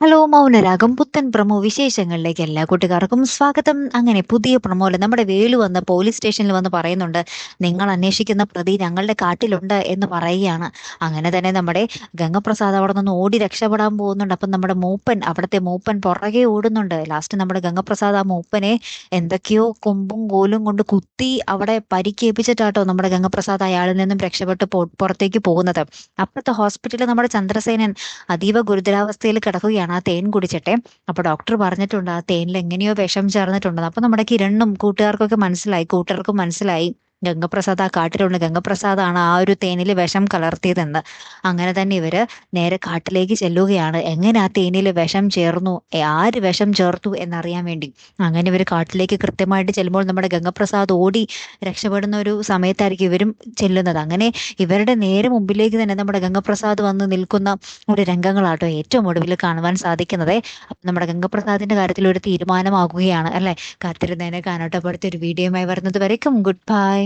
Hello Mounaragam പുത്തൻ promo വിശേഷങ്ങളിലേക്ക് എല്ലാ കൂട്ടുകാർക്കും സ്വാഗതം. അങ്ങനെ പുതിയ പ്രൊമോയില് നമ്മുടെ വേലു വന്ന് പോലീസ് സ്റ്റേഷനിൽ വന്ന് പറയുന്നുണ്ട്, നിങ്ങൾ അന്വേഷിക്കുന്ന പ്രതി ഞങ്ങളുടെ കാട്ടിലുണ്ട് എന്ന് പറയുകയാണ്. അങ്ങനെ തന്നെ നമ്മുടെ ഗംഗപ്രസാദ് അവിടെ നിന്ന് ഓടി രക്ഷപ്പെടാൻ പോകുന്നുണ്ട്. അപ്പം നമ്മുടെ അവിടുത്തെ മൂപ്പൻ പുറകെ ഓടുന്നുണ്ട്. ലാസ്റ്റ് നമ്മുടെ ഗംഗപ്രസാദ് ആ മൂപ്പനെ എന്തൊക്കെയോ കൊമ്പും കോലും കൊണ്ട് കുത്തി അവിടെ പരിക്കേൽപ്പിച്ചിട്ടാട്ടോ നമ്മുടെ ഗംഗപ്രസാദ് അയാളിൽ നിന്നും രക്ഷപ്പെട്ട് പുറത്തേക്ക് പോകുന്നത്. അപ്പുറത്തെ ഹോസ്പിറ്റലിൽ നമ്മുടെ ചന്ദ്രസേനൻ അതീവ ഗുരുതരാവസ്ഥയിൽ കിടക്കുകയാണ്. ആ തേൻ കുടിച്ചിട്ടെ. അപ്പൊ ഡോക്ടർ പറഞ്ഞിട്ടുണ്ട് ആ തേനിൽ എങ്ങനെയോ വിഷം ചേർന്നിട്ടുണ്ടെന്ന്. അപ്പൊ നമ്മുടെ കിരണിനും കൂട്ടുകാർക്കും മനസ്സിലായി ഗംഗപ്രസാദ് ആ കാട്ടിലുണ്ട്. ഗംഗപ്രസാദാണ് ആ ഒരു തേനിൽ വിഷം കലർത്തിയതെന്ന്. അങ്ങനെ തന്നെ ഇവര് നേരെ കാട്ടിലേക്ക് ചെല്ലുകയാണ്. എങ്ങനെ ആ തേനിൽ വിഷം ചേർന്നു, ആര് വിഷം ചേർത്തു എന്നറിയാൻ വേണ്ടി. അങ്ങനെ ഇവര് കാട്ടിലേക്ക് കൃത്യമായിട്ട് ചെല്ലുമ്പോൾ നമ്മുടെ ഗംഗപ്രസാദ് ഓടി രക്ഷപ്പെടുന്ന ഒരു സമയത്തായിരിക്കും ഇവരും ചെല്ലുന്നത്. അങ്ങനെ ഇവരുടെ നേരെ മുമ്പിലേക്ക് തന്നെ നമ്മുടെ ഗംഗപ്രസാദ് വന്ന് നിൽക്കുന്ന ഒരു രംഗങ്ങളാട്ടോ ഏറ്റവും ഒടുവിൽ കാണുവാൻ സാധിക്കുന്നത്. അപ്പം നമ്മുടെ ഗംഗപ്രസാദിന്റെ കാര്യത്തിൽ ഒരു തീരുമാനമാകുകയാണ് അല്ലെ. കാത്തിരുന്നതിനെ കാണട്ടെ. അടുത്ത ഒരു വീഡിയോയുമായി വരുന്നത് വരയ്ക്കും ഗുഡ് ബൈ.